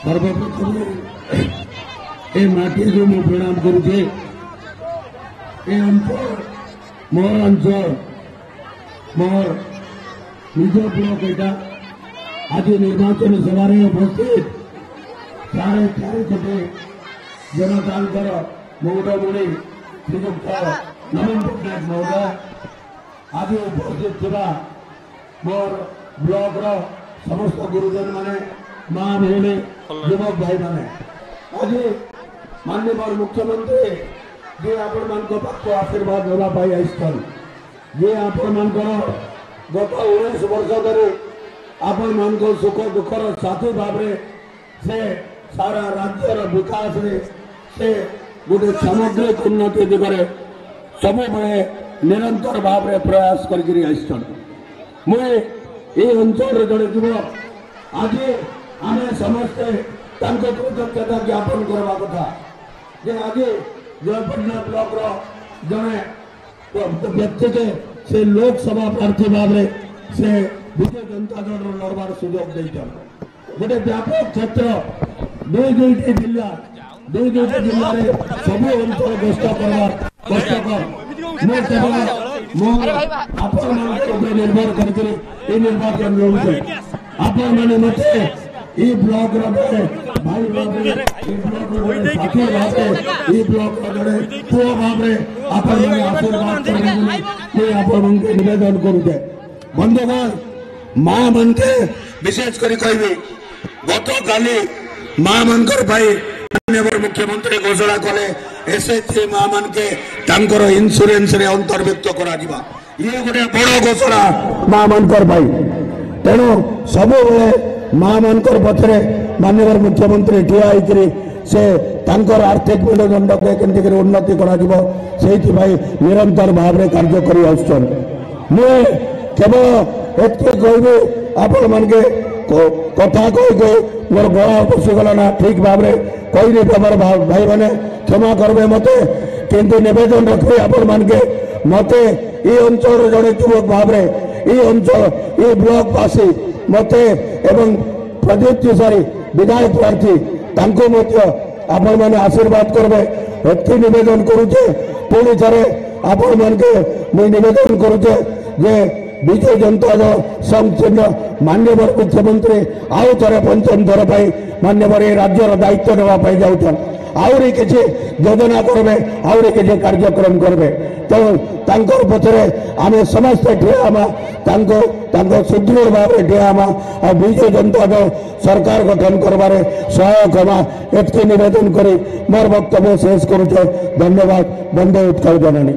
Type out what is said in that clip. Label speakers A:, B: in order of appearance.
A: सर्वप्रथम ए माटी को मु प्रणाम करुचे। मोर अंचल मोर निज ब्लॉक एटा आज निर्वाचन सभा उपस्थित 4.5 कोटी जनता मौडमुणी श्रीयुक्त नवीन पट्टनायक महोदय आज उपस्थित थिबा मोर ब्लॉक समस्त गुरुजन माने माँ भौणी युवक भाई माने आज माननीय मुख्यमंत्री जे आपण मान पाख आशीर्वाद देवाई आईन जे आपण मान गत 19 वर्ष धरी आपण मान सुख दुखर साथी भाव से सारा राज्यर विकास से गोटे सामग्रिक उन्नति दिगरे सब निरंतर भाव प्रयास कर मुझे ये अंचल जड़े युवक आज आम समस्ते कृतज्ञता ज्ञापन करवा कथा जे आज जयपटना ब्लॉक जड़े व्यक्ति के से लोकसभा प्रार्थी भाव से विजय जनता दल लड़वार सुजोग देचन गोटे व्यापक क्षेत्र दुईटी जिला जिले सब अंचल गस्त करवार कष्टकर निर्भर कर निर्वाचन लड़ुचे आपण मैंने मत ब्लॉक भाई साथी भाव ब्लॉक पुओ भाव आशीर्वाद करने निवेदन करुचे। बंधुगण माँ मन के विशेष कर कहि गत काली माँ मनकर माननीय मुख्यमंत्री घोषणा कले एसएचजी माँ मन के इन्स्योरेंस रे अंतर्भुक्त करा ये गोटे बड़ घोषणा माँ मनकर तेणु सब माँ मनकर पछरे माननीय मुख्यमंत्री ठिया से आर्थिक मेरुदंड के केमती उन्नति करा निरंतर भाव में कार्य कर केवल एति कहबी आपण मान के कथा कही मोर गला पशिगला ना ठीक भाव में कही नहीं पार भाई मैंने क्षमा करबे मते किंतु निवेदन रखे आपण मान के मते ये अंचल जड़े युवक भाव ये अंचल ये ब्लॉक वासी मते एवं प्रदीप तिवारी विधायक प्रार्थी आपण मैंने आशीर्वाद करबे एति निवेदन करुचे। पुणी थे आपण मान के मुझे निवेदन करुचे जे विजय जनता दल संचिन्न माननीय मुख्यमंत्री आउ थे पंचम थर पर माननीय राज्यर दायित्व नापी जाऊन आहरी किसी योजना करेंगे आहरी किसी कार्यक्रम करेंगे तो पछरे आम समस्ते ठियामा सुदृढ़ भाव ठियामा और विजय जनता दल सरकार गठन करबारे सहायक हमा एति निवेदन करी मोर वक्तव्य शेष करुचे। धन्यवाद। बंदे उत्कल जननी।